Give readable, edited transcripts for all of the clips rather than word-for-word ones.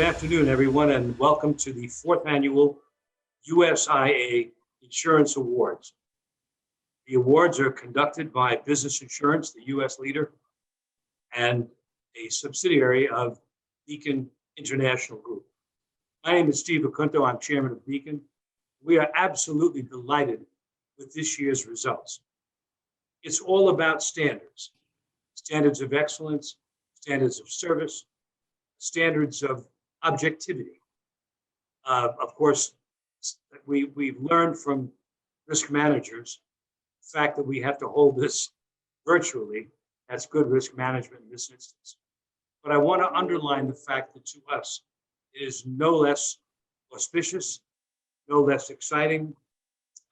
afternoon, everyone, and welcome to the fourth annual USIA Insurance Awards. The awards are conducted by Business Insurance, the U.S. leader, and a subsidiary of Beacon International Group. My name is Steve Acunto. I'm chairman of Beacon. We are absolutely delighted with this year's results. It's all about standards of excellence, standards of service, standards of objectivity. Of course, we've learned from risk managers the fact that we have to hold this virtually. That's good risk management in this instance. But I want to underline the fact that to us, it is no less auspicious, no less exciting,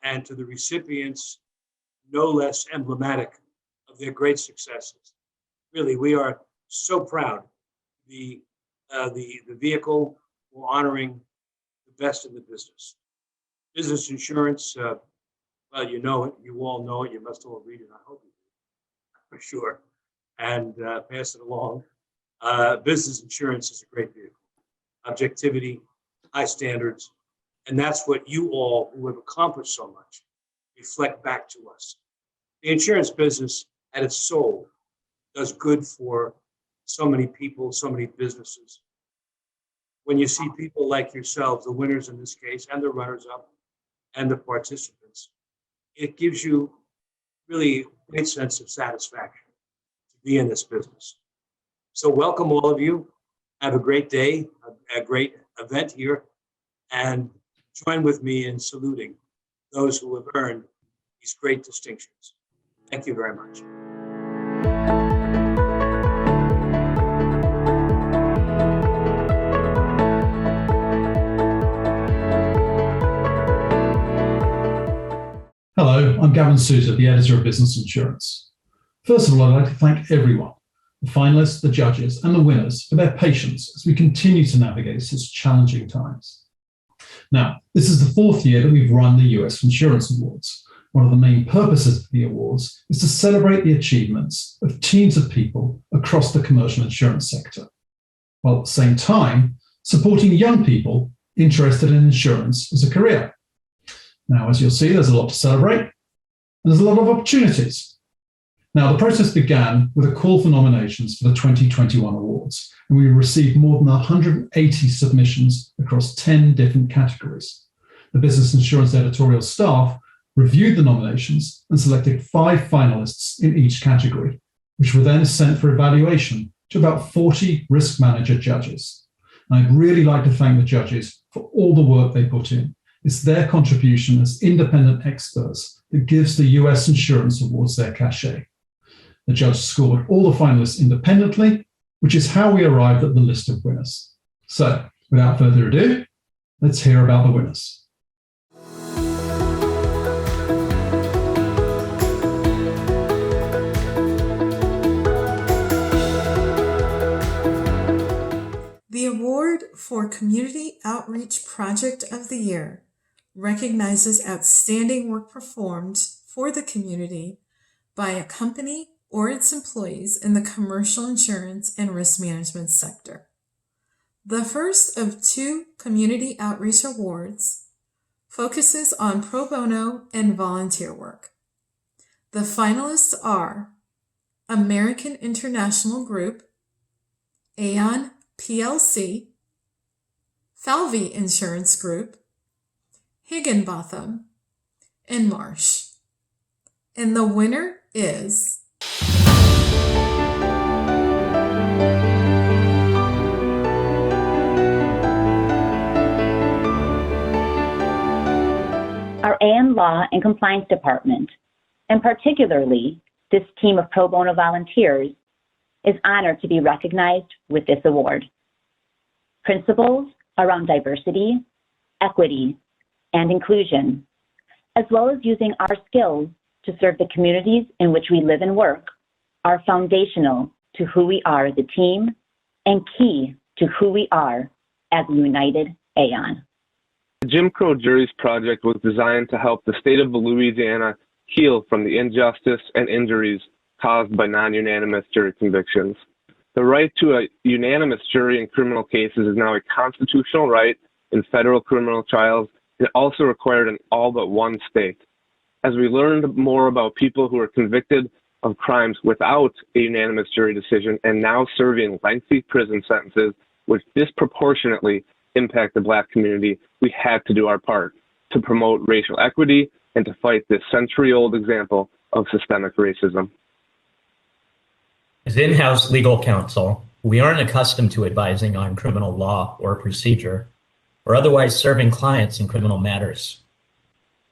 and to the recipients, no less emblematic of their great successes. Really, we are so proud. The vehicle for honoring the best in the business. Business Insurance, well, you know it, you all know it, you must all read it, I hope you do, for sure, and pass it along. Business Insurance is a great vehicle. Objectivity, high standards, and that's what you all who have accomplished so much reflect back to us. The insurance business at its soul does good for so many people, so many businesses. When you see people like yourselves, the winners in this case, and the runners-up, and the participants, it gives you really a great sense of satisfaction to be in this business. So welcome all of you. Have a great day, a great event here, and join with me in saluting those who have earned these great distinctions. Thank you very much. Hello, I'm Gavin Souter, the editor of Business Insurance. First of all, I'd like to thank everyone, the finalists, the judges, and the winners for their patience as we continue to navigate such challenging times. Now, this is the fourth year that we've run the US Insurance Awards. One of the main purposes of the awards is to celebrate the achievements of teams of people across the commercial insurance sector, while at the same time supporting young people interested in insurance as a career. Now, as you'll see, there's a lot to celebrate, and there's a lot of opportunities. Now, the process began with a call for nominations for the 2021 awards, and we received more than 180 submissions across 10 different categories. The Business Insurance editorial staff reviewed the nominations and selected 5 finalists in each category, which were then sent for evaluation to about 40 risk manager judges. And I'd really like to thank the judges for all the work they put in. It's their contribution as independent experts that gives the US Insurance Awards their cachet. The judge scored all the finalists independently, which is how we arrived at the list of winners. So, without further ado, let's hear about the winners. The award for Community Outreach Project of the Year recognizes outstanding work performed for the community by a company or its employees in the commercial insurance and risk management sector. The first of 2 community outreach awards focuses on pro bono and volunteer work. The finalists are American International Group, Aon PLC, Falvey Insurance Group, Higginbotham, and Marsh. And the winner is our Aon Law and Compliance Department, and particularly this team of pro bono volunteers, is honored to be recognized with this award. Principles around diversity, equity, and inclusion, as well as using our skills to serve the communities in which we live and work, are foundational to who we are as a team and key to who we are as a united Aon. The Jim Crow Juries Project was designed to help the state of Louisiana heal from the injustice and injuries caused by non-unanimous jury convictions. The right to a unanimous jury in criminal cases is now a constitutional right in federal criminal trials and also required in all but one state. As we learned more about people who are convicted of crimes without a unanimous jury decision and now serving lengthy prison sentences which disproportionately impact the Black community, we had to do our part to promote racial equity and to fight this century-old example of systemic racism. As in-house legal counsel, we aren't accustomed to advising on criminal law or procedure, or otherwise serving clients in criminal matters.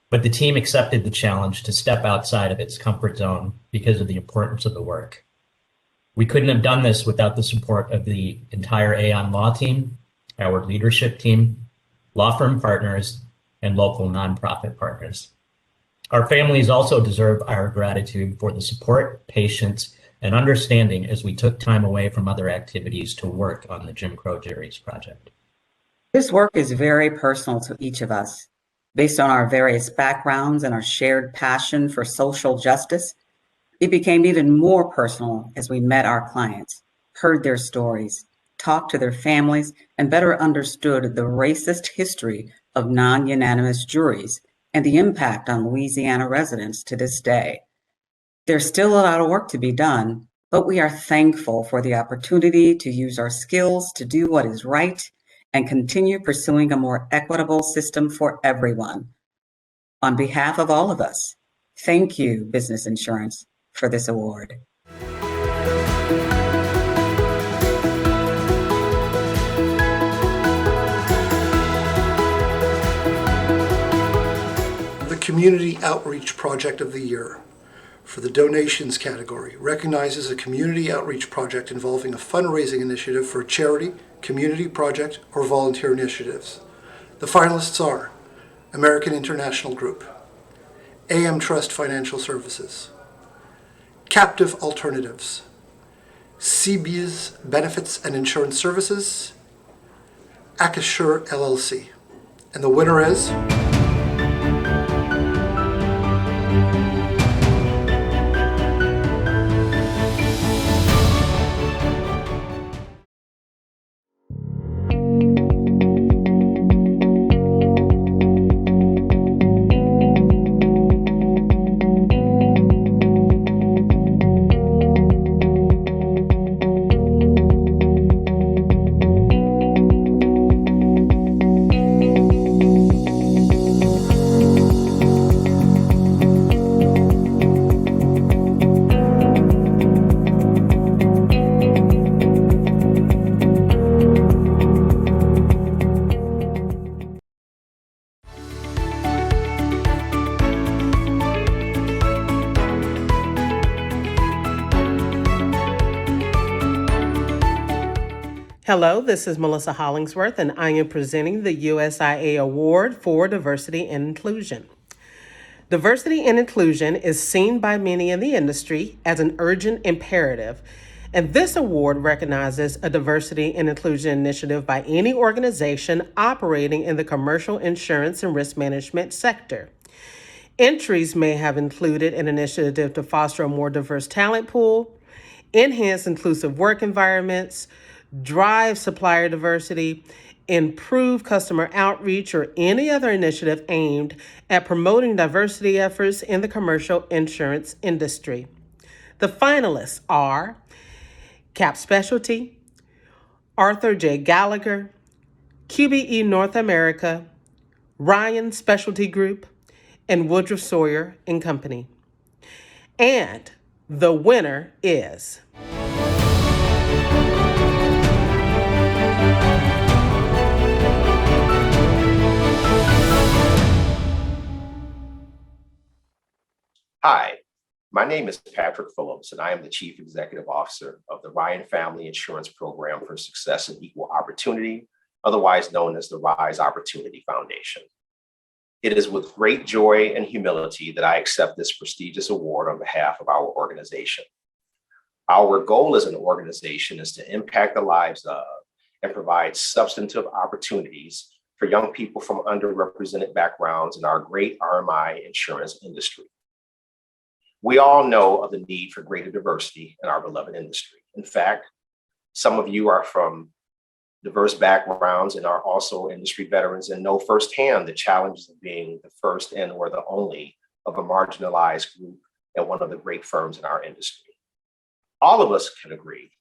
But the team accepted the challenge to step outside of its comfort zone because of the importance of the work. We couldn't have done this without the support of the entire Aon Law team, our leadership team, law firm partners, and local nonprofit partners. Our families also deserve our gratitude for the support, patience, and understanding as we took time away from other activities to work on the Jim Crow Juries project. This work is very personal to each of us. Based on our various backgrounds and our shared passion for social justice, it became even more personal as we met our clients, heard their stories, talked to their families, and better understood the racist history of non-unanimous juries and the impact on Louisiana residents to this day. There's still a lot of work to be done, but we are thankful for the opportunity to use our skills to do what is right and continue pursuing a more equitable system for everyone. On behalf of all of us, thank you, Business Insurance, for this award. The Community Outreach Project of the Year for the donations category recognizes a community outreach project involving a fundraising initiative for a charity, community project, or volunteer initiatives. The finalists are American International Group, AM Trust Financial Services, Captive Alternatives, CBIZ Benefits and Insurance Services, Acasure LLC. And the winner is Hello, this is Melissa Hollingsworth, and I am presenting the USIA Award for Diversity and Inclusion. Diversity and inclusion is seen by many in the industry as an urgent imperative, and this award recognizes a diversity and inclusion initiative by any organization operating in the commercial insurance and risk management sector. Entries may have included an initiative to foster a more diverse talent pool, enhance inclusive work environments, drive supplier diversity, improve customer outreach, or any other initiative aimed at promoting diversity efforts in the commercial insurance industry. The finalists are Cap Specialty, Arthur J. Gallagher, QBE North America, Ryan Specialty Group, and Woodruff Sawyer and Company. And the winner is Hi, my name is Patrick Phillips, and I am the Chief Executive Officer of the Ryan Family Insurance Program for Success and Equal Opportunity, otherwise known as the RISE Opportunity Foundation. It is with great joy and humility that I accept this prestigious award on behalf of our organization. Our goal as an organization is to impact the lives of and provide substantive opportunities for young people from underrepresented backgrounds in our great RMI insurance industry. We all know of the need for greater diversity in our beloved industry. In fact, Some of you are from diverse backgrounds and are also industry veterans and know firsthand the challenges of being the first and or the only of a marginalized group at one of the great firms in our industry. All of us can agree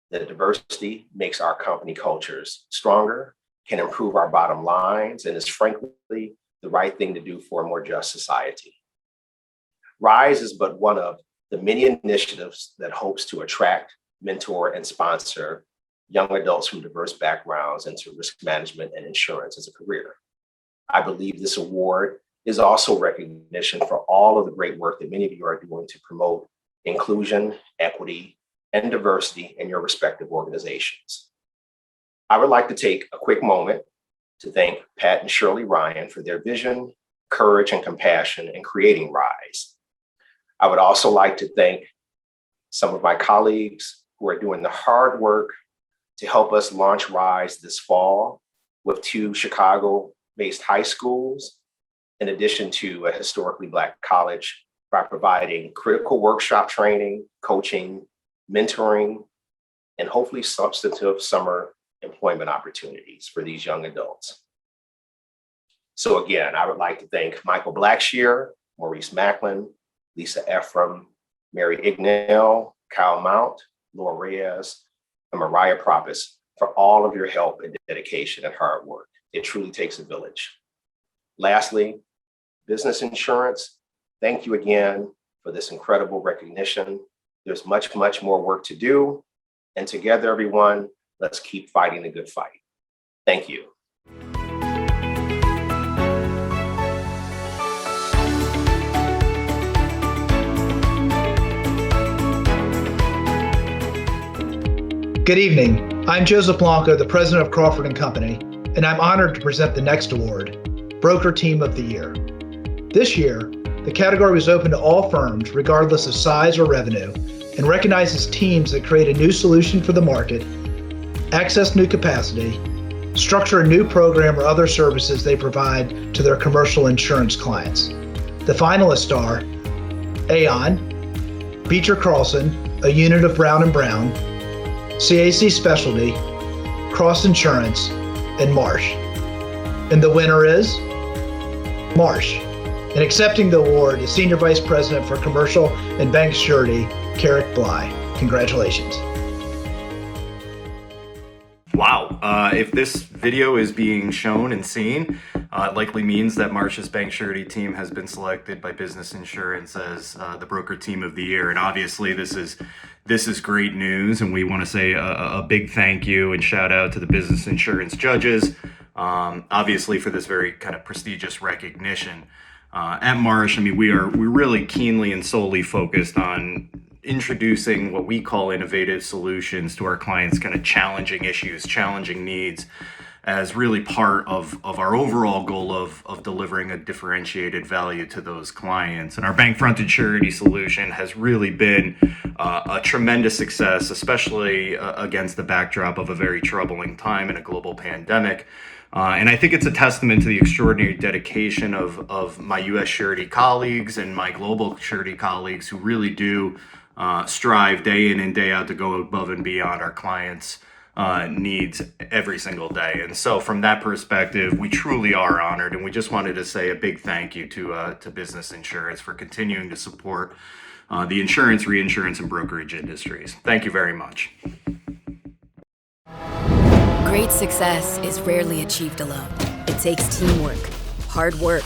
that diversity makes our company cultures stronger, can improve our bottom lines, and is frankly the right thing to do for a more just society. RISE is but one of the many initiatives that hopes to attract, mentor, and sponsor young adults from diverse backgrounds into risk management and insurance as a career. I believe this award is also recognition for all of the great work that many of you are doing to promote inclusion, equity, and diversity in your respective organizations. I would like to take a quick moment to thank Pat and Shirley Ryan for their vision, courage, and compassion in creating RISE. I would also like to thank some of my colleagues who are doing the hard work to help us launch RISE this fall with 2 Chicago-based high schools, in addition to a historically Black college, by providing critical workshop training, coaching, mentoring, and hopefully substantive summer employment opportunities for these young adults. So again, I would like to thank Michael Blackshear, Maurice Macklin, Lisa Ephraim, Mary Ignell, Kyle Mount, Laura Reyes, and Mariah Propis for all of your help and dedication and hard work. It truly takes a village. Lastly, Business Insurance, thank you again for this incredible recognition. There's much, much more work to do. And together, everyone, let's keep fighting the good fight. Thank you. Good evening. I'm Joseph Blanco, the president of Crawford & Company, and I'm honored to present the next award, Broker Team of the Year. This year, the category was open to all firms, regardless of size or revenue, and recognizes teams that create a new solution for the market, access new capacity, structure a new program or other services they provide to their commercial insurance clients. The finalists are Aon, Beecher Carlson, a unit of Brown & Brown, CAC Specialty, Cross Insurance, and Marsh. And the winner is Marsh. And accepting the award is Senior Vice President for Commercial and Bank Surety, Carrick Bly. Congratulations. Wow. If this video is being shown and seen, it likely means that Marsh's Bank Surety team has been selected by Business Insurance as the Broker Team of the Year. And obviously this is great news, and we want to say a big thank you and shout out to the Business Insurance judges, obviously for this very kind of prestigious recognition. At Marsh, I mean, we're really keenly and solely focused on introducing what we call innovative solutions to our clients' kind of challenging issues, challenging needs, as really part of our overall goal of delivering a differentiated value to those clients. And our bank fronted surety solution has really been a tremendous success, especially against the backdrop of a very troubling time in a global pandemic. And I think it's a testament to the extraordinary dedication of my U.S. surety colleagues and my global surety colleagues who really do strive day in and day out to go above and beyond our clients' needs every single day. And so from that perspective, we truly are honored. And we just wanted to say a big thank you to Business Insurance for continuing to support the insurance, reinsurance, and brokerage industries. Thank you very much. Great success is rarely achieved alone. It takes teamwork, hard work,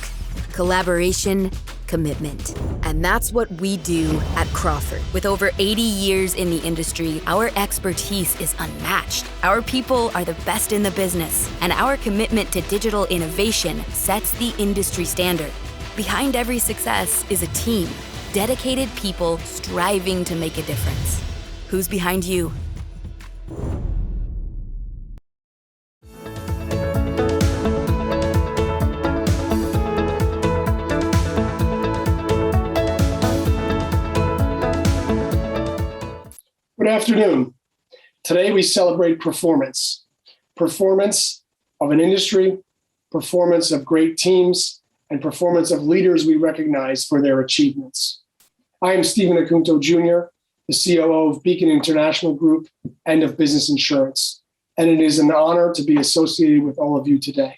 collaboration, commitment. And that's what we do at Crawford. With over 80 years in the industry, our expertise is unmatched. Our people are the best in the business, and our commitment to digital innovation sets the industry standard. Behind every success is a team, dedicated people striving to make a difference. Who's behind you? Good afternoon. Today we celebrate performance. Performance of an industry, performance of great teams, and performance of leaders we recognize for their achievements. I am Stephen Acunto Jr., the COO of Beacon International Group and of Business Insurance, and it is an honor to be associated with all of you today.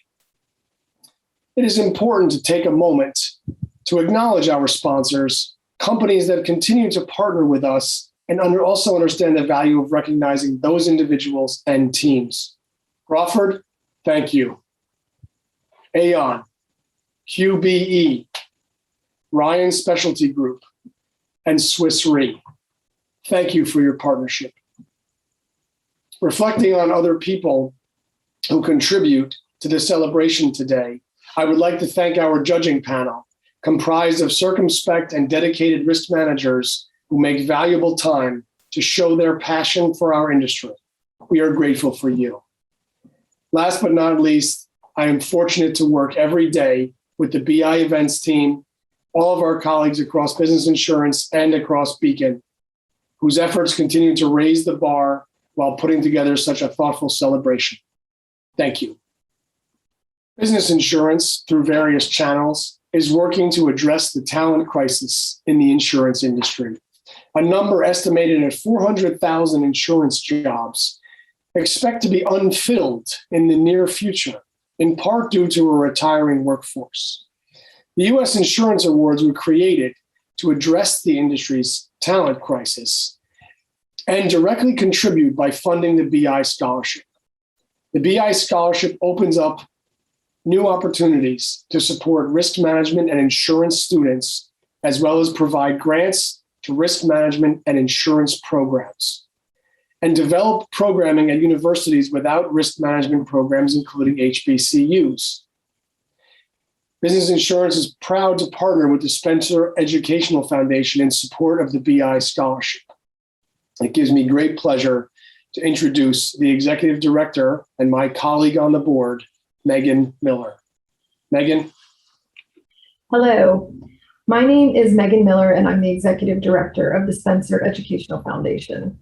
It is important to take a moment to acknowledge our sponsors, companies that continue to partner with us and also understand the value of recognizing those individuals and teams. Crawford, thank you. Aon, QBE, Ryan Specialty Group, and Swiss Re. Thank you for your partnership. Reflecting on other people who contribute to the celebration today, I would like to thank our judging panel, comprised of circumspect and dedicated risk managers who make valuable time to show their passion for our industry. We are grateful for you. Last but not least, I am fortunate to work every day with the BI events team, all of our colleagues across Business Insurance and across Beacon, whose efforts continue to raise the bar while putting together such a thoughtful celebration. Thank you. Business Insurance, through various channels, is working to address the talent crisis in the insurance industry. A number estimated at 400,000 insurance jobs expect to be unfilled in the near future, in part due to a retiring workforce. The U.S. Insurance Awards were created to address the industry's talent crisis and directly contribute by funding the BI Scholarship. The BI Scholarship opens up new opportunities to support risk management and insurance students, as well as provide grants to risk management and insurance programs, and develop programming at universities without risk management programs, including HBCUs. Business Insurance is proud to partner with the Spencer Educational Foundation in support of the BI Scholarship. It gives me great pleasure to introduce the Executive Director and my colleague on the board, Megan Miller. Megan. Hello, my name is Megan Miller and I'm the Executive Director of the Spencer Educational Foundation.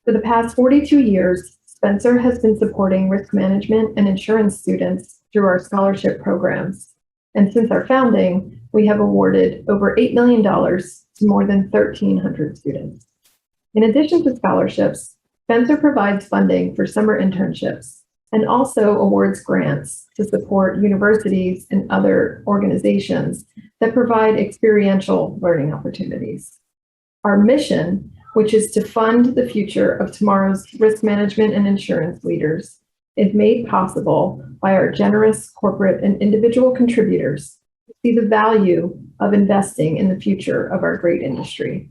For the past 42 years, Spencer has been supporting risk management and insurance students through our scholarship programs. And since our founding, we have awarded over $8 million to more than 1,300 students. In addition to scholarships, Spencer provides funding for summer internships and also awards grants to support universities and other organizations that provide experiential learning opportunities. Our mission, which is to fund the future of tomorrow's risk management and insurance leaders, is made possible by our generous corporate and individual contributors who see the value of investing in the future of our great industry.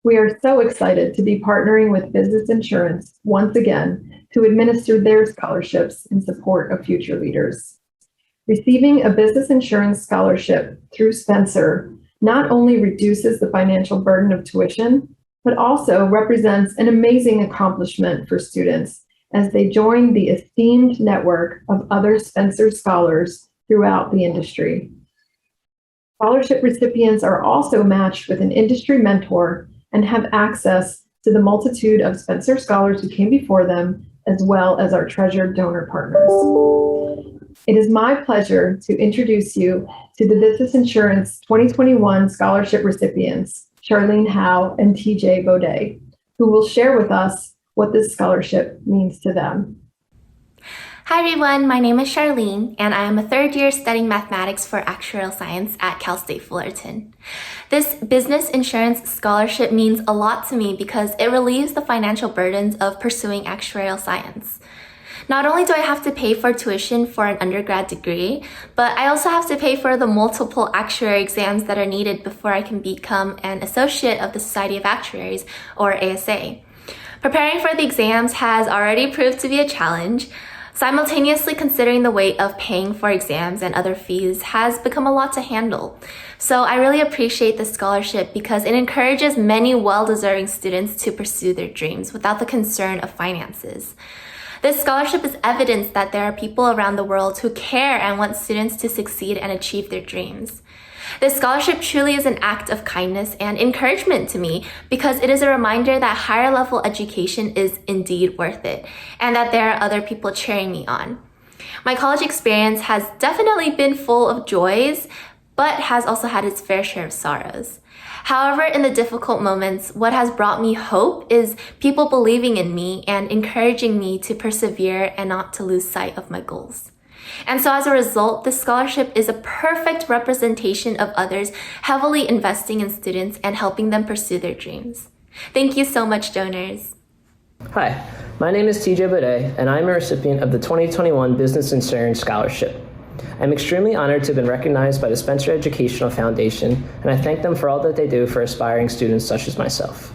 We are so excited to be partnering with Business Insurance once again to administer their scholarships in support of future leaders. Receiving a business insurance scholarship through Spencer not only reduces the financial burden of tuition, but also represents an amazing accomplishment for students as they join the esteemed network of other Spencer scholars throughout the industry. Scholarship recipients are also matched with an industry mentor and have access to the multitude of Spencer scholars who came before them, as well as our treasured donor partners. It is my pleasure to introduce you to the Business Insurance 2021 scholarship recipients, Charlene Howe and TJ Baudet, who will share with us what this scholarship means to them. Hi everyone, my name is Charlene, and I am a third year studying mathematics for actuarial science at Cal State Fullerton. This business insurance scholarship means a lot to me because it relieves the financial burdens of pursuing actuarial science. Not only do I have to pay for tuition for an undergrad degree, but I also have to pay for the multiple actuary exams that are needed before I can become an associate of the Society of Actuaries, or ASA. Preparing for the exams has already proved to be a challenge. Simultaneously considering the weight of paying for exams and other fees has become a lot to handle. So I really appreciate this scholarship because it encourages many well-deserving students to pursue their dreams without the concern of finances. This scholarship is evidence that there are people around the world who care and want students to succeed and achieve their dreams. This scholarship truly is an act of kindness and encouragement to me because it is a reminder that higher level education is indeed worth it and that there are other people cheering me on. My college experience has definitely been full of joys, but has also had its fair share of sorrows. However, in the difficult moments, what has brought me hope is people believing in me and encouraging me to persevere and not to lose sight of my goals. And so as a result, this scholarship is a perfect representation of others heavily investing in students and helping them pursue their dreams. Thank you so much, donors. Hi, my name is TJ Baudet, and I'm a recipient of the 2021 Business Insurance Scholarship. I'm extremely honored to have been recognized by the Spencer Educational Foundation, and I thank them for all that they do for aspiring students such as myself.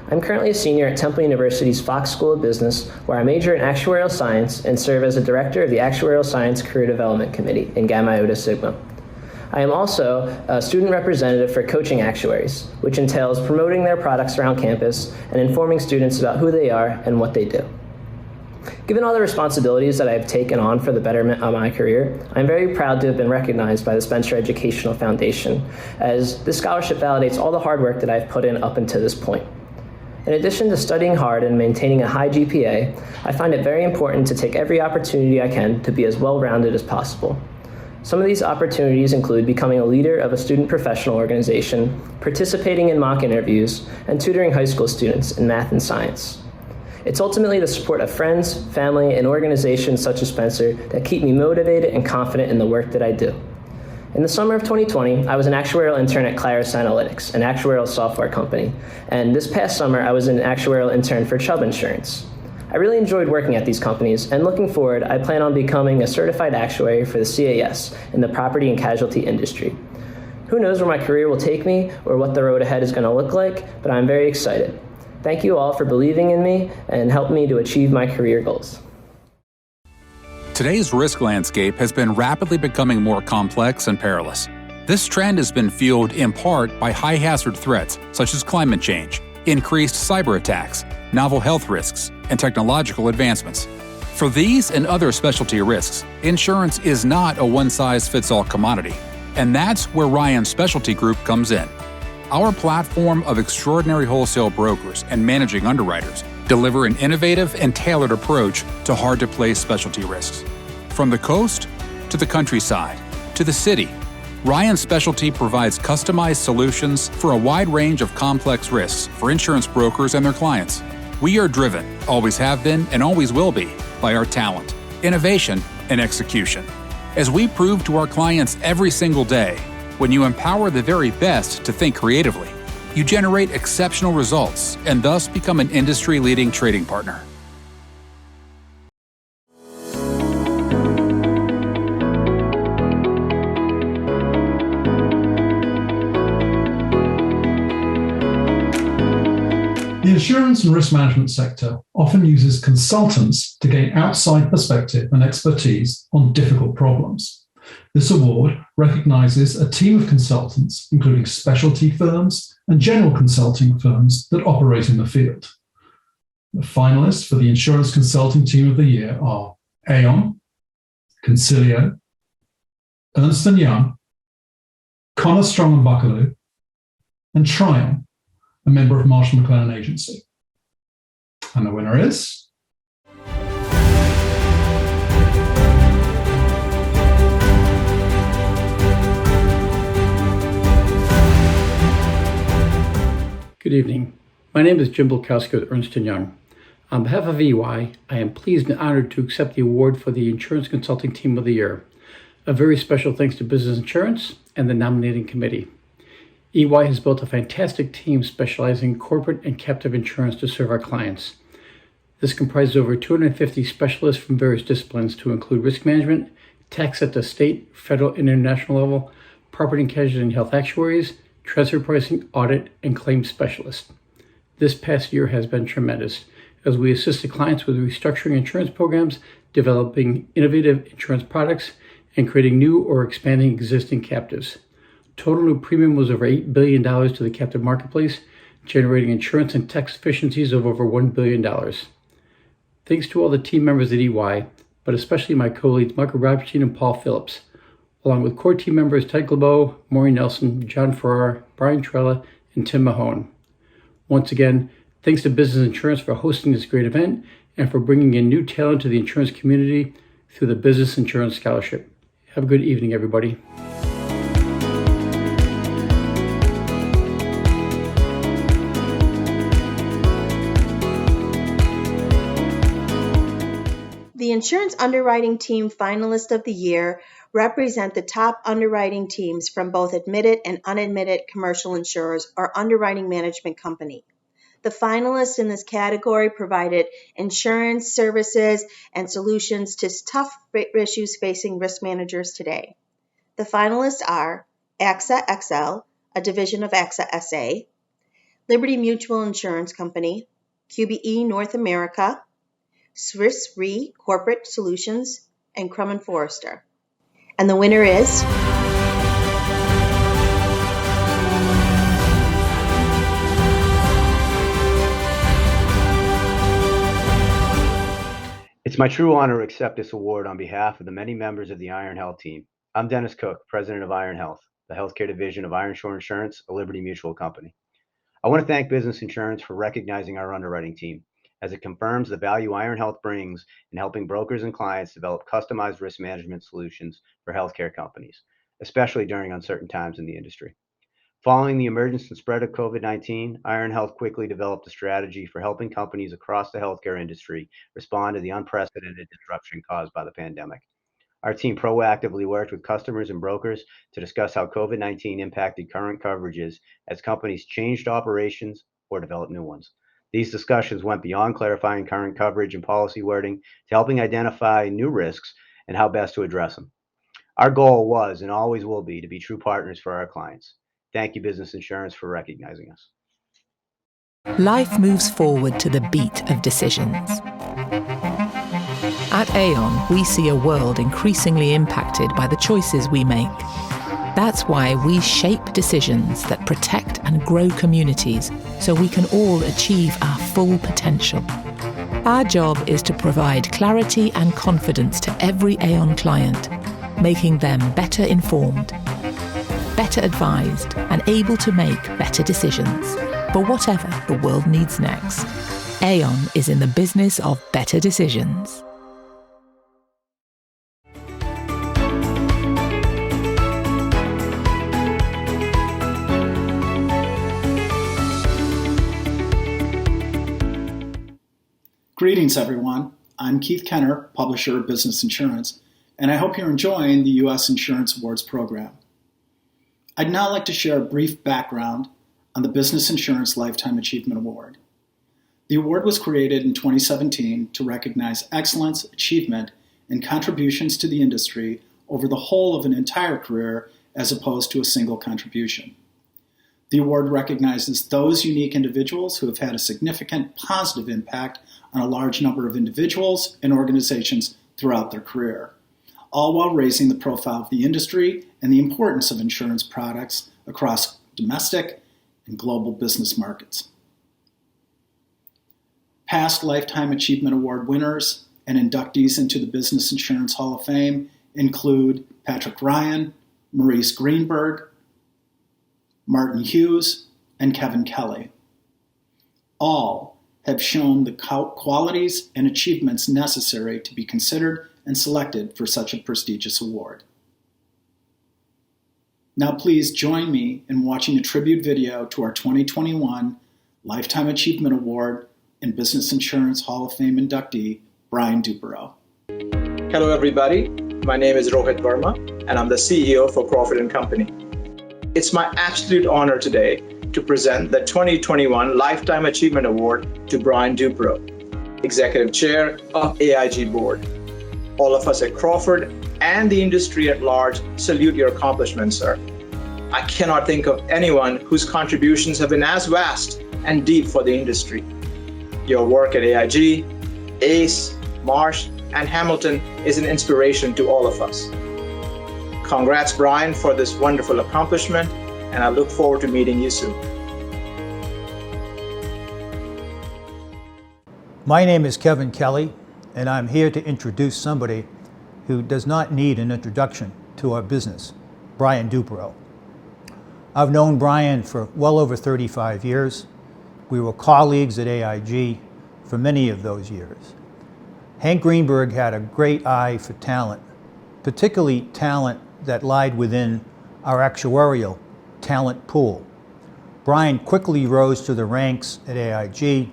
I'm currently a senior at Temple University's Fox School of Business, where I major in actuarial science and serve as a director of the Actuarial Science Career Development Committee in Gamma Iota Sigma. I am also a student representative for Coaching Actuaries, which entails promoting their products around campus and informing students about who they are and what they do. Given all the responsibilities that I have taken on for the betterment of my career, I'm very proud to have been recognized by the Spencer Educational Foundation, as this scholarship validates all the hard work that I've put in up until this point. In addition to studying hard and maintaining a high GPA, I find it very important to take every opportunity I can to be as well-rounded as possible. Some of these opportunities include becoming a leader of a student professional organization, participating in mock interviews, and tutoring high school students in math and science. It's ultimately the support of friends, family, and organizations such as Spencer that keep me motivated and confident in the work that I do. In the summer of 2020, I was an actuarial intern at Claris Analytics, an actuarial software company, and this past summer I was an actuarial intern for Chubb Insurance. I really enjoyed working at these companies, and looking forward, I plan on becoming a certified actuary for the CAS in the property and casualty industry. Who knows where my career will take me or what the road ahead is going to look like, but I'm very excited. Thank you all for believing in me and helping me to achieve my career goals. Today's risk landscape has been rapidly becoming more complex and perilous. This trend has been fueled in part by high-hazard threats such as climate change, increased cyber attacks, novel health risks, and technological advancements. For these and other specialty risks, insurance is not a one-size-fits-all commodity, and that's where Ryan Specialty Group comes in. Our platform of extraordinary wholesale brokers and managing underwriters deliver an innovative and tailored approach to hard-to-place specialty risks. From the coast to the countryside to the city, Ryan Specialty provides customized solutions for a wide range of complex risks for insurance brokers and their clients. We are driven, always have been, and always will be, by our talent, innovation, and execution. As we prove to our clients every single day, when you empower the very best to think creatively, you generate exceptional results and thus become an industry-leading trading partner. The insurance and risk management sector often uses consultants to gain outside perspective and expertise on difficult problems. This award recognizes a team of consultants, including specialty firms and general consulting firms that operate in the field. The finalists for the Insurance Consulting Team of the Year are Aon, Concilio, Ernst & Young, Connor Strong & Buckaloo, and Trion, a member of Marsh & McLennan Agency. And the winner is... Good evening. My name is Jim Bulkowski with Ernst & Young. On behalf of EY, I am pleased and honored to accept the award for the Insurance Consulting Team of the Year. A very special thanks to Business Insurance and the nominating committee. EY has built a fantastic team specializing in corporate and captive insurance to serve our clients. This comprises over 250 specialists from various disciplines to include risk management, tax at the state, federal, and international level, property and casualty and health actuaries, transfer pricing, audit, and claims specialists. This past year has been tremendous as we assisted clients with restructuring insurance programs, developing innovative insurance products, and creating new or expanding existing captives. Total new premium was over $8 billion to the captive marketplace, generating insurance and tax efficiencies of over $1 billion. Thanks to all the team members at EY, but especially my colleagues Michael Robertson and Paul Phillips, along with core team members Ted Glabeau, Maureen Nelson, John Farrar, Brian Trella, and Tim Mahone. Once again, thanks to Business Insurance for hosting this great event and for bringing in new talent to the insurance community through the Business Insurance Scholarship. Have a good evening, everybody. Insurance Underwriting Team Finalist of the Year represent the top underwriting teams from both admitted and unadmitted commercial insurers or underwriting management company. The finalists in this category provided insurance services and solutions to tough issues facing risk managers today. The finalists are AXA XL, a division of AXA SA, Liberty Mutual Insurance Company, QBE North America, Swiss Re Corporate Solutions, and Crum & Forrester. And the winner is... It's my true honor to accept this award on behalf of the many members of the Iron Health team. I'm Dennis Cook, president of Iron Health, the healthcare division of Iron Shore Insurance, a Liberty Mutual company. I want to thank Business Insurance for recognizing our underwriting team, as it confirms the value Iron Health brings in helping brokers and clients develop customized risk management solutions for healthcare companies, especially during uncertain times in the industry. Following the emergence and spread of COVID-19, Iron Health quickly developed a strategy for helping companies across the healthcare industry respond to the unprecedented disruption caused by the pandemic. Our team proactively worked with customers and brokers to discuss how COVID-19 impacted current coverages as companies changed operations or developed new ones. These discussions went beyond clarifying current coverage and policy wording to helping identify new risks and how best to address them. Our goal was and always will be to be true partners for our clients. Thank you, Business Insurance, for recognizing us. Life moves forward to the beat of decisions. At Aon, we see a world increasingly impacted by the choices we make. That's why we shape decisions that protect and grow communities so we can all achieve our full potential. Our job is to provide clarity and confidence to every Aon client, making them better informed, better advised, and able to make better decisions for whatever the world needs next. Aon is in the business of better decisions. Greetings, everyone. I'm Keith Kenner, publisher of Business Insurance, and I hope you're enjoying the U.S. Insurance Awards program. I'd now like to share a brief background on the Business Insurance Lifetime Achievement Award. The award was created in 2017 to recognize excellence, achievement, and contributions to the industry over the whole of an entire career as opposed to a single contribution. The award recognizes those unique individuals who have had a significant positive impact on a large number of individuals and organizations throughout their career, all while raising the profile of the industry and the importance of insurance products across domestic and global business markets. Past Lifetime Achievement Award winners and inductees into the Business Insurance Hall of Fame include Patrick Ryan, Maurice Greenberg, Martin Hughes, and Kevin Kelly. All have shown the qualities and achievements necessary to be considered and selected for such a prestigious award. Now please join me in watching a tribute video to our 2021 Lifetime Achievement Award and Business Insurance Hall of Fame inductee, Brian Dupereau. Hello everybody, my name is Rohit Verma and I'm the CEO for Crawford & Company. It's my absolute honor today to present the 2021 Lifetime Achievement Award to Brian Dupereau, Executive Chair of AIG Board. All of us at Crawford and the industry at large salute your accomplishments, sir. I cannot think of anyone whose contributions have been as vast and deep for the industry. Your work at AIG, ACE, Marsh, and Hamilton is an inspiration to all of us. Congrats, Brian, for this wonderful accomplishment, and I look forward to meeting you soon. My name is Kevin Kelly, and I'm here to introduce somebody who does not need an introduction to our business, Brian Dupereau. I've known Brian for well over 35 years. We were colleagues at AIG for many of those years. Hank Greenberg had a great eye for talent, particularly talent that lied within our actuarial talent pool. Brian quickly rose to the ranks at AIG,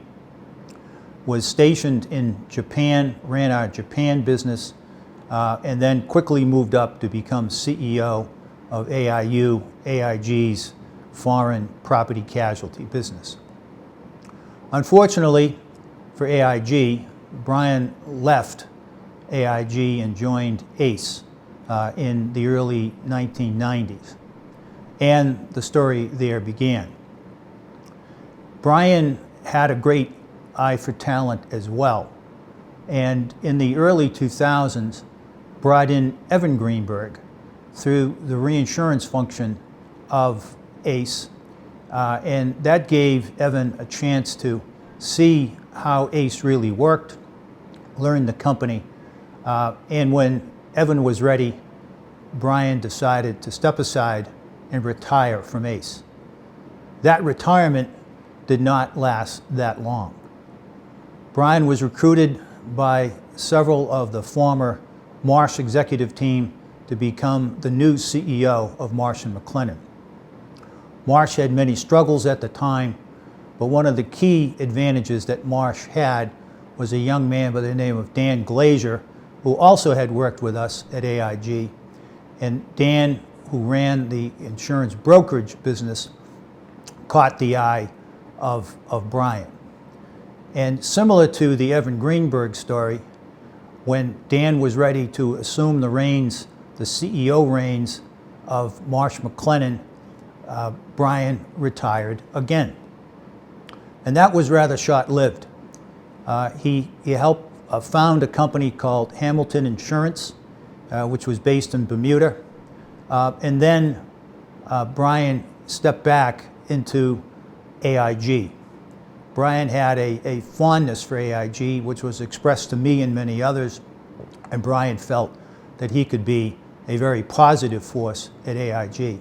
was stationed in Japan, ran our Japan business, and then quickly moved up to become CEO of AIU, AIG's foreign property casualty business. Unfortunately for AIG, Brian left AIG and joined ACE in the early 1990s, and the story there began. Brian had a great eye for talent as well, and in the early 2000s brought in Evan Greenberg through the reinsurance function of ACE, and that gave Evan a chance to see how ACE really worked, learn the company, and when Evan was ready, Brian decided to step aside and retire from ACE. That retirement did not last that long. Brian was recruited by several of the former Marsh executive team to become the new CEO of Marsh & McLennan. Marsh had many struggles at the time, but one of the key advantages that Marsh had was a young man by the name of Dan Glazier, who also had worked with us at AIG. And Dan, who ran the insurance brokerage business, caught the eye of Brian. And similar to the Evan Greenberg story, when Dan was ready to assume the reins, the CEO reins of Marsh McLennan, Brian retired again. And that was rather short-lived. He helped found a company called Hamilton Insurance, which was based in Bermuda. And then Brian stepped back into AIG. Brian had a fondness for AIG, which was expressed to me and many others, and Brian felt that he could be a very positive force at AIG.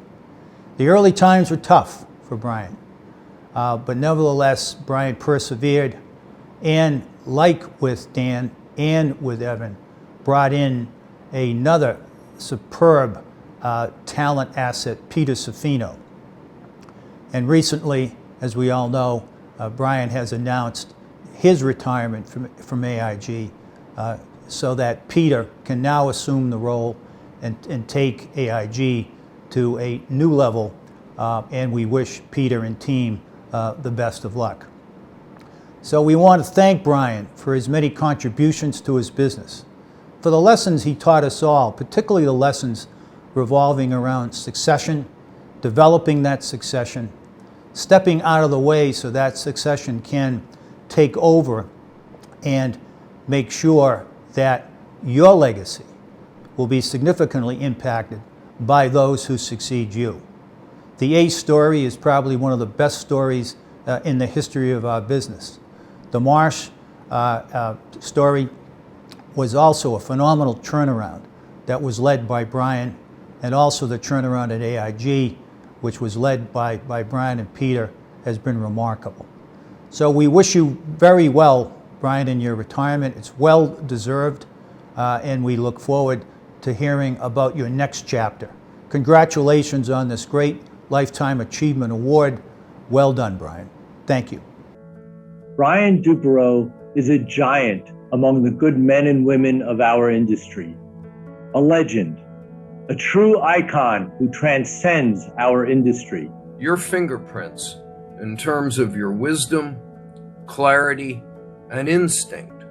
The early times were tough for Brian, but nevertheless, Brian persevered, and like with Dan and with Evan, brought in another superb talent asset, Peter Safino. And recently, as we all know, Brian has announced his retirement from AIG so that Peter can now assume the role and take AIG to a new level, and we wish Peter and team the best of luck. So we want to thank Brian for his many contributions to his business, for the lessons he taught us all, particularly the lessons revolving around succession, developing that succession, stepping out of the way so that succession can take over and make sure that your legacy will be significantly impacted by those who succeed you. The ACE story is probably one of the best stories in the history of our business. The Marsh story was also a phenomenal turnaround that was led by Brian, and also the turnaround at AIG, which was led by Brian and Peter, has been remarkable. So we wish you very well, Brian, in your retirement. It's well deserved, and we look forward to hearing about your next chapter. Congratulations on this great Lifetime Achievement Award. Well done, Brian. Thank you. Brian Duperreault is a giant among the good men and women of our industry, a legend, a true icon who transcends our industry. Your fingerprints, in terms of your wisdom, clarity, and instinct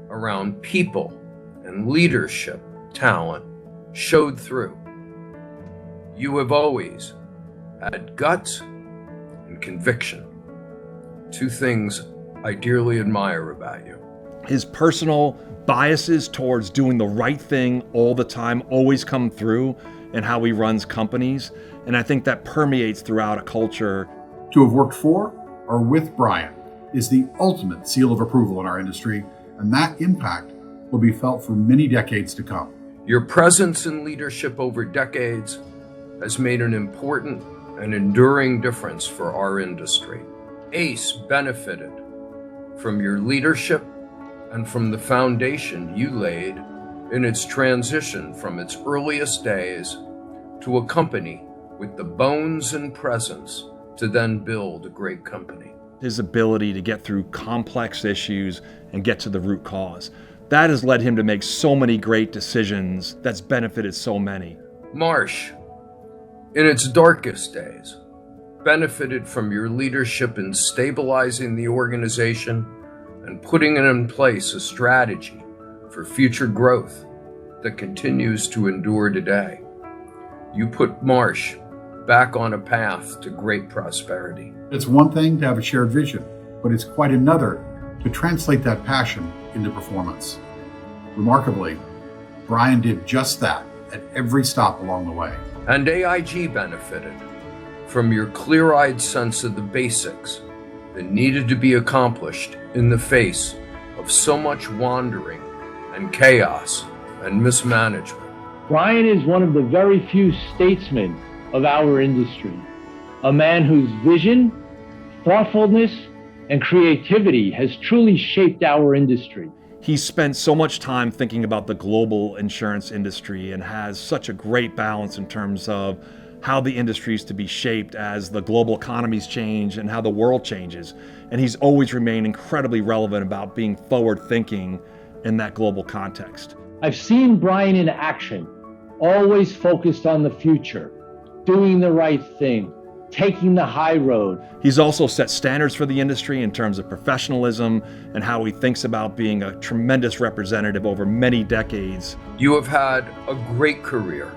around people and leadership talent, showed through. You have always had guts and conviction, two things I dearly admire about you. His personal biases towards doing the right thing all the time always come through in how he runs companies, and I think that permeates throughout a culture. To have worked for or with Brian is the ultimate seal of approval in our industry, and that impact will be felt for many decades to come. Your presence and leadership over decades has made an important and enduring difference for our industry. ACE benefited from your leadership and from the foundation you laid in its transition from its earliest days to a company with the bones and presence to then build a great company. his ability to get through complex issues and get to the root cause. That has led him to make so many great decisions that's benefited so many. Marsh, in its darkest days, benefited from your leadership in stabilizing the organization and putting in place a strategy for future growth that continues to endure today. You put Marsh back on a path to great prosperity. It's one thing to have a shared vision, but it's quite another to translate that passion into performance. Remarkably, Brian did just that at every stop along the way. And AIG benefited from your clear-eyed sense of the basics that needed to be accomplished in the face of so much wandering and chaos and mismanagement. Brian is one of the very few statesmen of our industry, a man whose vision, thoughtfulness, and creativity has truly shaped our industry. He's spent so much time thinking about the global insurance industry and has such a great balance in terms of how the industry is to be shaped as the global economies change and how the world changes. And he's always remained incredibly relevant about being forward-thinking in that global context. I've seen Brian in action, always focused on the future, doing the right thing, taking the high road. He's also set standards for the industry in terms of professionalism and how he thinks about being a tremendous representative over many decades. You have had a great career,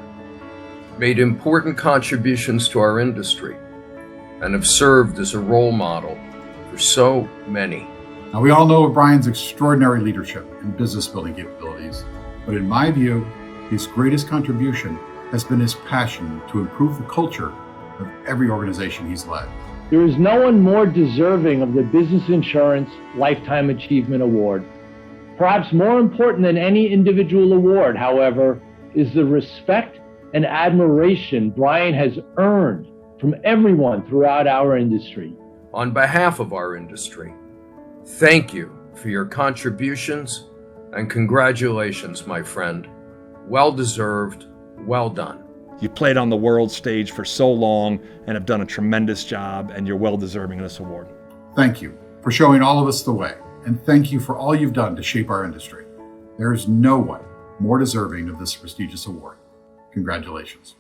made important contributions to our industry, and have served as a role model for so many. Now, we all know of Brian's extraordinary leadership and business building capabilities, but in my view, his greatest contribution has been his passion to improve the culture of every organization he's led. There is no one more deserving of the Business Insurance Lifetime Achievement Award. Perhaps more important than any individual award, however, is the respect and admiration Brian has earned from everyone throughout our industry. On behalf of our industry, thank you for your contributions and congratulations, my friend. Well deserved, well done. You played on the world stage for so long and have done a tremendous job, and you're well deserving of this award. Thank you for showing all of us the way, and thank you for all you've done to shape our industry. There is no one more deserving of this prestigious award. Congratulations.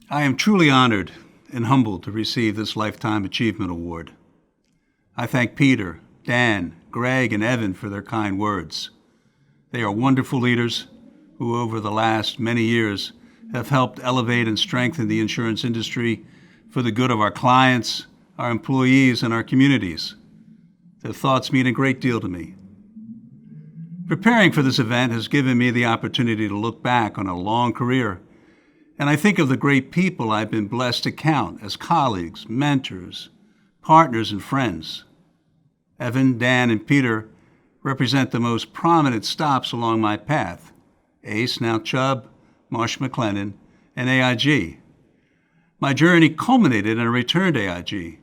I am truly honored and humbled to receive this Lifetime Achievement Award. I thank Peter, Dan, Greg, and Evan for their kind words. They are wonderful leaders who over the last many years have helped elevate and strengthen the insurance industry for the good of our clients, our employees, and our communities. Their thoughts mean a great deal to me. Preparing for this event has given me the opportunity to look back on a long career, and I think of the great people I've been blessed to count as colleagues, mentors, partners, and friends. Evan, Dan, and Peter represent the most prominent stops along my path: ACE, now Chubb, Marsh McLennan, and AIG. My journey culminated in a return to AIG,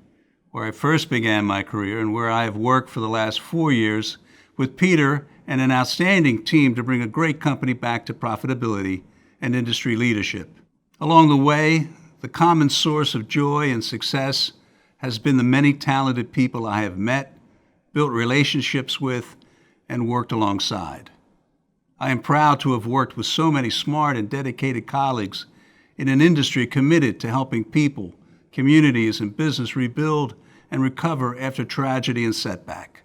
where I first began my career and where I have worked for the last 4 years with Peter and an outstanding team to bring a great company back to profitability and industry leadership. Along the way, the common source of joy and success has been the many talented people I have met, built relationships with, and worked alongside. I am proud to have worked with so many smart and dedicated colleagues in an industry committed to helping people, communities, and business rebuild and recover after tragedy and setback.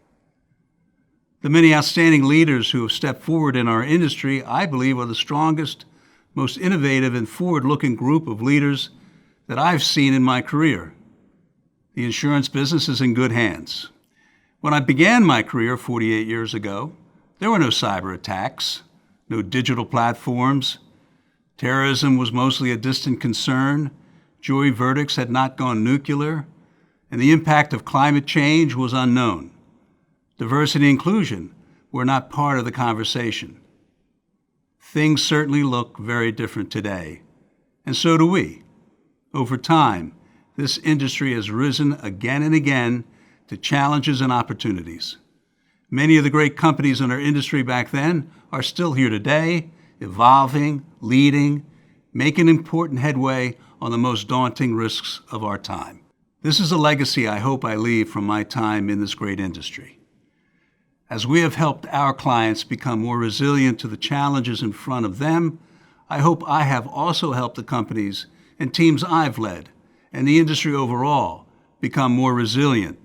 The many outstanding leaders who have stepped forward in our industry, I believe, are the strongest, most innovative, and forward-looking group of leaders that I've seen in my career. The insurance business is in good hands. When I began my career 48 years ago, there were no cyber attacks, no digital platforms. Terrorism was mostly a distant concern. Jury verdicts had not gone nuclear, and the impact of climate change was unknown. Diversity and inclusion were not part of the conversation. Things certainly look very different today, and so do we. Over time, this industry has risen again and again to challenges and opportunities. Many of the great companies in our industry back then are still here today, evolving, leading, making important headway on the most daunting risks of our time. This is a legacy I hope I leave from my time in this great industry. As we have helped our clients become more resilient to the challenges in front of them, I hope I have also helped the companies and teams I've led and the industry overall become more resilient,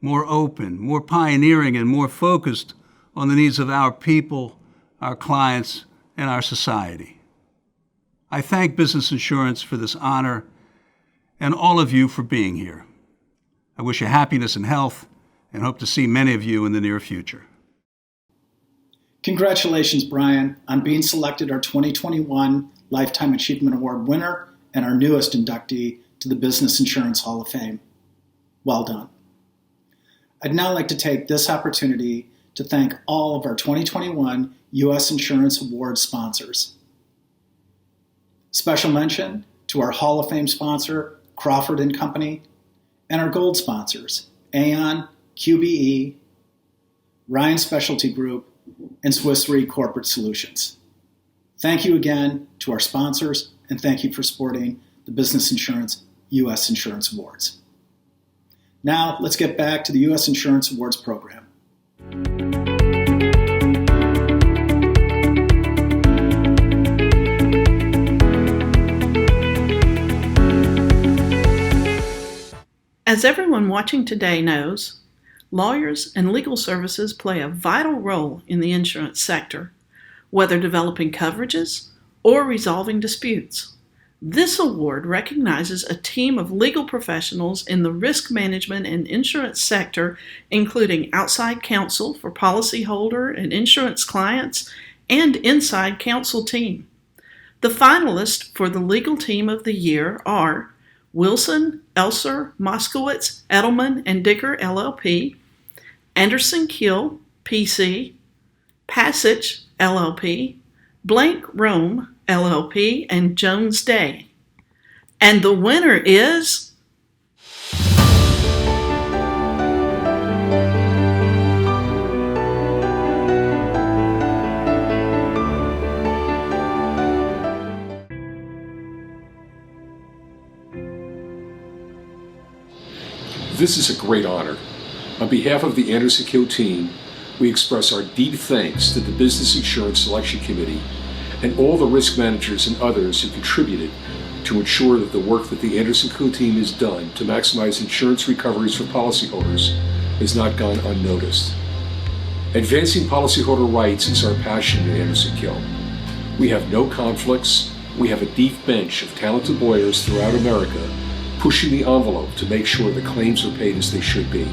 more open, more pioneering, and more focused on the needs of our people, our clients, and our society. I thank Business Insurance for this honor and all of you for being here. I wish you happiness and health and hope to see many of you in the near future. Congratulations, Brian, on being selected our 2021 Lifetime Achievement Award winner and our newest inductee to the Business Insurance Hall of Fame. Well done. I'd now like to take this opportunity to thank all of our 2021 U.S. Insurance Award sponsors. Special mention to our Hall of Fame sponsor, Crawford & Company, and our gold sponsors, Aon, QBE, Ryan Specialty Group, and Swiss Re Corporate Solutions. Thank you again to our sponsors, and thank you for supporting the Business Insurance U.S. Insurance Awards. Now, let's get back to the U.S. Insurance Awards program. As everyone watching today knows, lawyers and legal services play a vital role in the insurance sector, whether developing coverages or resolving disputes. This award recognizes a team of legal professionals in the risk management and insurance sector, including outside counsel for policyholder and insurance clients and inside counsel team. The finalists for the legal team of the year are Wilson, Elser, Moskowitz, Edelman, and Dicker, LLP, Anderson Kiel, PC, Passage, LLP, Blank Rome, LLP, and Jones Day. And the winner is... This is a great honor. On behalf of the Anderson Kiel team, we express our deep thanks to the Business Insurance Selection Committee and all the risk managers and others who contributed to ensure that the work that the Anderson Kiel team has done to maximize insurance recoveries for policyholders has not gone unnoticed. Advancing policyholder rights is our passion at Anderson Kiel. We have no conflicts. We have a deep bench of talented lawyers throughout America pushing the envelope to make sure the claims are paid as they should be.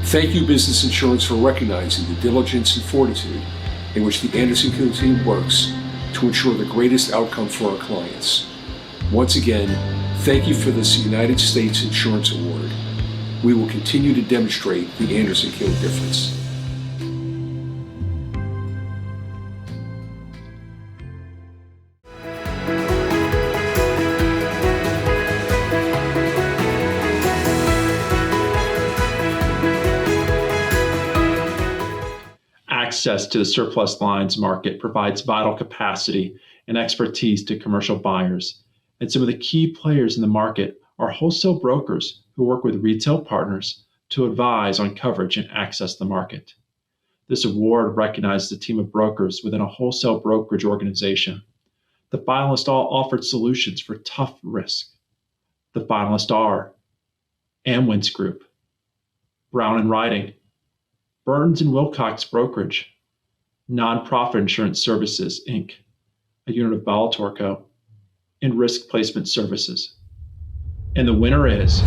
Thank you, Business Insurance, for recognizing the diligence and fortitude in which the Anderson Kiel team works to ensure the greatest outcome for our clients. Once again, thank you for this United States Insurance Award. We will continue to demonstrate the Anderson Kiel difference. Access to the surplus lines market provides vital capacity and expertise to commercial buyers, and some of the key players in the market are wholesale brokers who work with retail partners to advise on coverage and access the market. This award recognizes a team of brokers within a wholesale brokerage organization. The finalists all offered solutions for tough risk. The finalists are Amwins Group, Brown & Riding, Burns & Wilcox Brokerage, Nonprofit Insurance Services, Inc., a unit of Balatorco, and Risk Placement Services. And the winner is...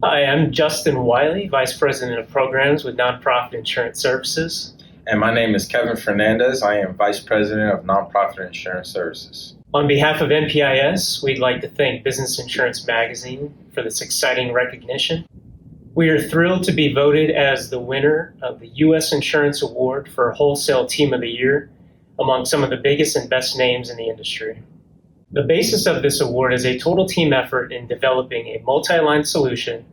Hi, I'm Justin Wiley, Vice President of Programs with Nonprofit Insurance Services. And my name is Kevin Fernandez. I am Vice President of Nonprofit Insurance Services. On behalf of NPIS, we'd like to thank Business Insurance Magazine for this exciting recognition. We are thrilled to be voted as the winner of the U.S. Insurance Award for Wholesale Team of the Year among some of the biggest and best names in the industry. The basis of this award is a total team effort in developing a multi-line solution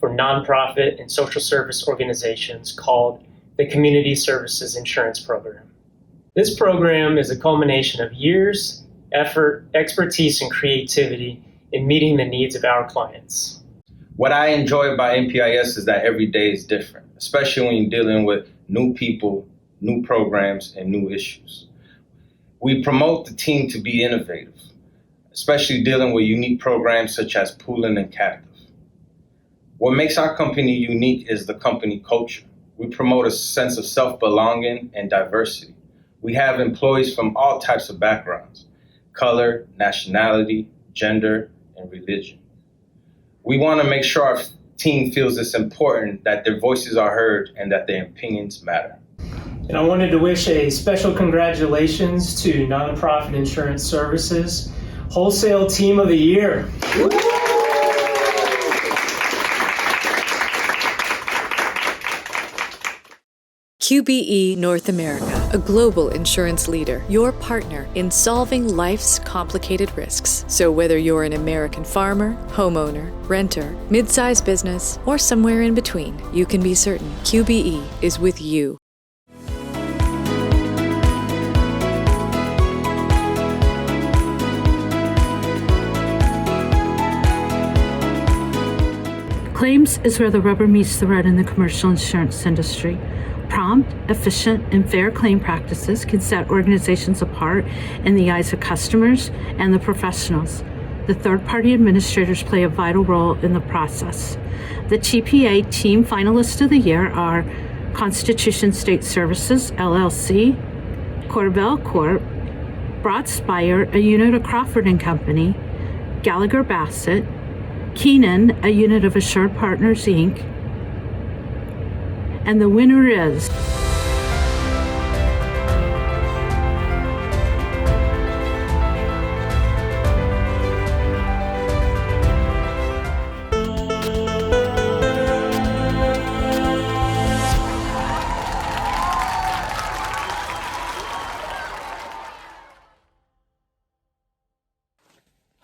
for nonprofit and social service organizations called the Community Services Insurance Program. This program is a culmination of years, effort, expertise, and creativity in meeting the needs of our clients. What I enjoy about NPIS is that every day is different, especially when you're dealing with new people, new programs, and new issues. We promote the team to be innovative, especially dealing with unique programs such as pooling and captive. What makes our company unique is the company culture. We promote a sense of self-belonging and diversity. We have employees from all types of backgrounds: color, nationality, gender, and religion. We want to make sure our team feels it's important that their voices are heard and that their opinions matter. And I wanted to wish a special congratulations to Nonprofit Insurance Services Wholesale Team of the Year. QBE North America, a global insurance leader, your partner in solving life's complicated risks. So whether you're an American farmer, homeowner, renter, mid-sized business, or somewhere in between, you can be certain QBE is with you. Claims is where the rubber meets the road in the commercial insurance industry. Prompt, efficient, and fair claim practices can set organizations apart in the eyes of customers and the professionals. The third-party administrators play a vital role in the process. The TPA Team Finalists of the Year are Constitution State Services, LLC, Corbell Corp., Broadspire, a unit of Crawford & Company, Gallagher Bassett, Keenan, a unit of Assured Partners, Inc., and the winner is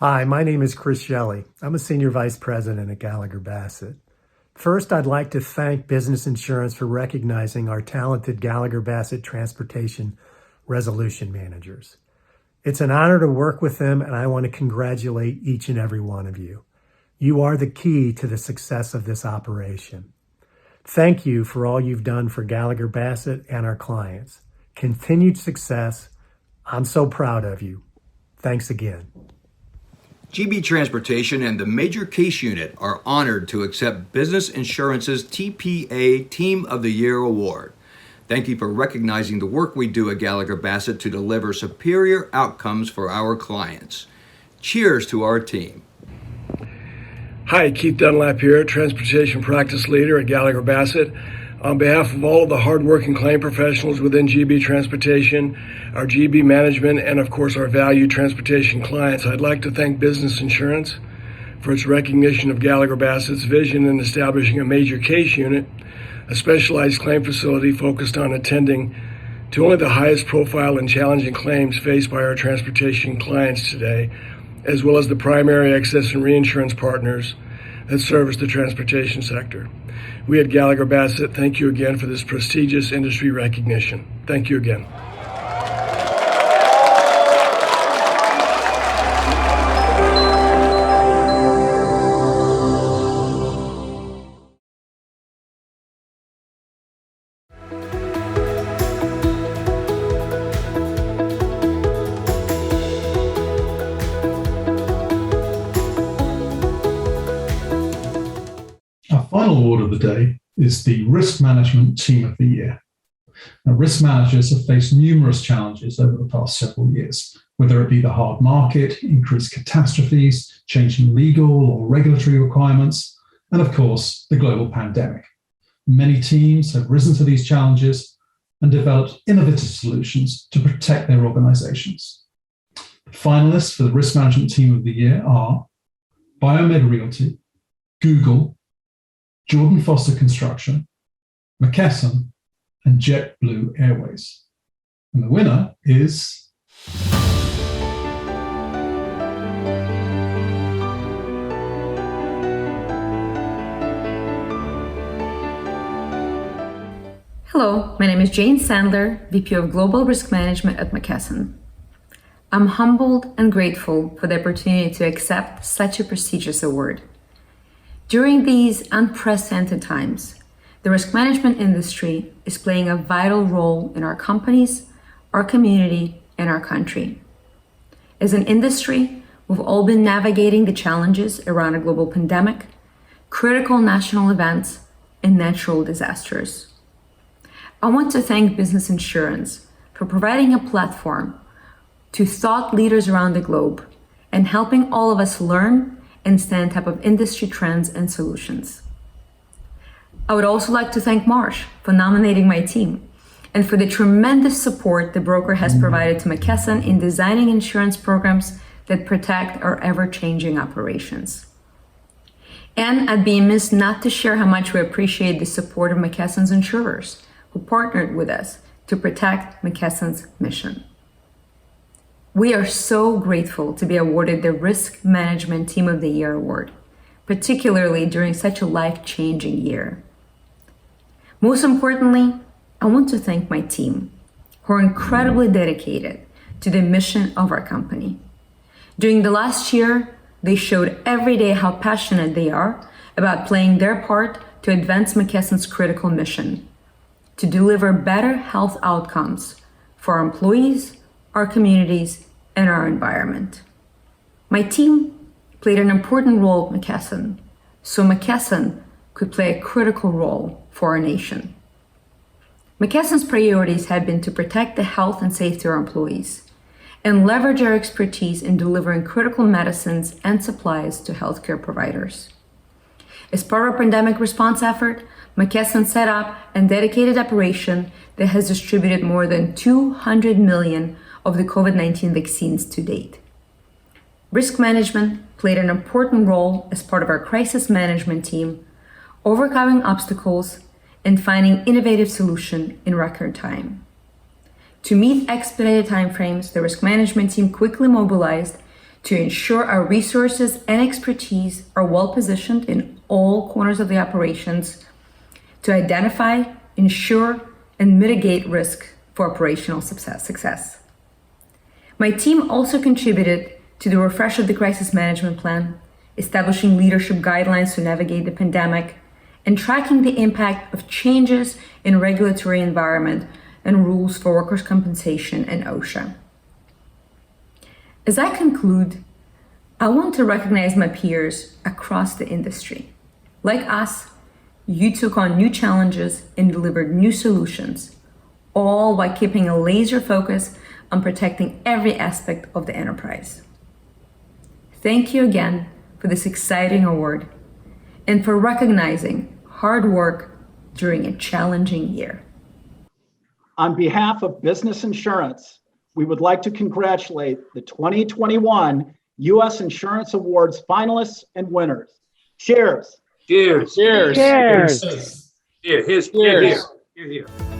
Hi, my name is Chris Shelley. I'm a Senior Vice President at Gallagher Bassett. First, I'd like to thank Business Insurance for recognizing our talented Gallagher Bassett Transportation Resolution Managers. It's an honor to work with them, and I want to congratulate each and every one of you. You are the key to the success of this operation. Thank you for all you've done for Gallagher Bassett and our clients. Continued success. I'm so proud of you. Thanks again. GB Transportation and the Major Case Unit are honored to accept Business Insurance's TPA Team of the Year Award. Thank you for recognizing the work we do at Gallagher Bassett to deliver superior outcomes for our clients. Cheers to our team. Hi, Keith Dunlap here, Transportation Practice Leader at Gallagher Bassett. On behalf of all of the hardworking claim professionals within GB Transportation, our GB management, and of course our valued transportation clients, I'd like to thank Business Insurance for its recognition of Gallagher Bassett's vision in establishing a major case unit, a specialized claim facility focused on attending to only the highest profile and challenging claims faced by our transportation clients today, as well as the primary excess and reinsurance partners that service the transportation sector. We at Gallagher Bassett thank you again for this prestigious industry recognition. Thank you again. Final award of the day is the Risk Management Team of the Year. Now, risk managers have faced numerous challenges over the past several years, whether it be the hard market, increased catastrophes, changing legal or regulatory requirements, and of course, the global pandemic. Many teams have risen to these challenges and developed innovative solutions to protect their organizations. The finalists for the Risk Management Team of the Year are Biomed Realty, Google, Jordan Foster Construction, McKesson, and JetBlue Airways. And the winner is Hello, my name is Jane Sandler, VP of Global Risk Management at McKesson. I'm humbled and grateful for the opportunity to accept such a prestigious award. During these unprecedented times, the risk management industry is playing a vital role in our companies, our community, and our country. As an industry, we've all been navigating the challenges around a global pandemic, critical national events, and natural disasters. I want to thank Business Insurance for providing a platform to thought leaders around the globe and helping all of us learn and stay on top of industry trends and solutions. I would also like to thank Marsh for nominating my team and for the tremendous support the broker has provided to McKesson in designing insurance programs that protect our ever-changing operations. And I'd be amiss not to share how much we appreciate the support of McKesson's insurers who partnered with us to protect McKesson's mission. We are so grateful to be awarded the Risk Management Team of the Year award, particularly during such a life-changing year. Most importantly, I want to thank my team, who are incredibly dedicated to the mission of our company. During the last year, they showed every day how passionate they are about playing their part to advance McKesson's critical mission, to deliver better health outcomes for our employees, our communities, and our environment. My team played an important role at McKesson, so McKesson could play a critical role for our nation. McKesson's priorities have been to protect the health and safety of our employees and leverage our expertise in delivering critical medicines and supplies to healthcare providers. As part of our pandemic response effort, McKesson set up a dedicated operation that has distributed more than 200 million of the COVID-19 vaccines to date. Risk management played an important role as part of our crisis management team, overcoming obstacles and finding innovative solutions in record time. To meet expedited timeframes, the risk management team quickly mobilized to ensure our resources and expertise are well positioned in all corners of the operations to identify, ensure, and mitigate risk for operational success. My team also contributed to the refresh of the crisis management plan, establishing leadership guidelines to navigate the pandemic, and tracking the impact of changes in regulatory environment and rules for workers' compensation and OSHA. As I conclude, I want to recognize my peers across the industry. Like us, you took on new challenges and delivered new solutions, all while keeping a laser focus on protecting every aspect of the enterprise. Thank you again for this exciting award and for recognizing hard work during a challenging year. On behalf of Business Insurance, we would like to congratulate the 2021 U.S. Insurance Awards finalists and winners. Cheers. Cheers. Cheers. Cheers. Cheers. Cheers. Cheers. Cheers.